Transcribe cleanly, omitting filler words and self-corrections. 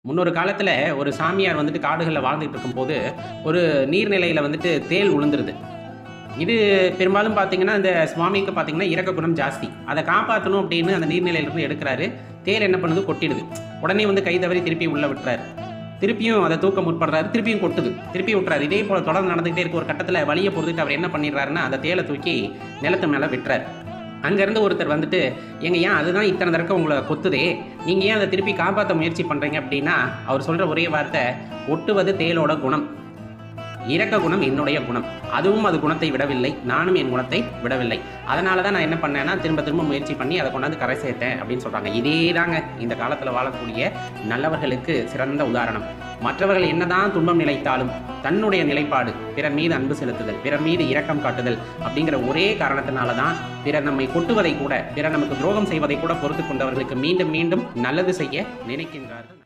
முன்னொரு காலத்துல ஒரு சாமியார் வந்துட்டு காடுகள்ல வாழ்ந்துட்டு இருக்கும்போது, ஒரு நீர்நிலையில வந்துட்டு தேள் விழுந்துருது. இது பெரும்பாலும் பார்த்தீங்கன்னா, இந்த சுவாமிக்கு பார்த்தீங்கன்னா, இரக்க குணம் ஜாஸ்தி. அத காப்பாத்தணும் அப்படின்னு அந்த நீர்நிலையிலிருந்து எடுக்குறாரு. தேள் என்ன பண்ணுது? கொட்டிடுது. உடனே வந்து கை தவறி திருப்பி உள்ள விட்டுறாரு. திருப்பியும் அத தூக்க முற்படுறாரு. திருப்பியும் கொட்டுது. திருப்பி விட்டுறாரு. இதே போல தொடர்ந்து நடந்துகிட்டே இருக்கு. ஒரு கட்டத்துல வலிய பொறுத்துட்டு அவர் என்ன பண்ணிடுறாருன்னா, அந்த தேள தூக்கி நிலத்து மேல விட்டுறாரு. அங்கேருந்து ஒருத்தர் வந்துட்டு, "ஏங்க ஏன் அதுதான் இத்தன தடக்க உங்கள கொத்துதே! நீங்க ஏன் அத திருப்பி காப்பாத்த முயற்சி பண்றீங்க?" அப்படின்னா, அவர் சொல்ற ஒரே வார்த்தை, "ஒட்டுவது தேளோட குணம். இரக்க குணம் என்னுடைய குணம். அதுவும் அது குணத்தை விடவில்லை. நானும் என் குணத்தை விடவில்லை. அதனால தான் நான் என்ன பண்ணேன்னா, திரும்ப திரும்ப முயற்சி பண்ணி அத கொண்டாந்து கரை சேர்த்தேன்." அப்படின்னு சொல்றாங்க. இதே தாங்க இந்த காலத்துல வாழக்கூடிய நல்லவர்களுக்கு சிறந்த உதாரணம். மற்றவர்கள் என்னதான் துன்பம் நிலைத்தாலும், தன்னுடைய நிலைப்பாடு பிறர் மீது அன்பு செலுத்துதல், பிறர் மீது இரக்கம் காட்டுதல் அப்படிங்கிற ஒரே காரணத்தினால தான் பிறர் நம்மை கொட்டுவதை கூட, பிறர் நமக்கு துரோகம் செய்வதை கூட பொறுத்துக் கொண்டவர்களுக்கு மீண்டும் மீண்டும் நல்லது செய்ய நினைக்கின்றார்கள்.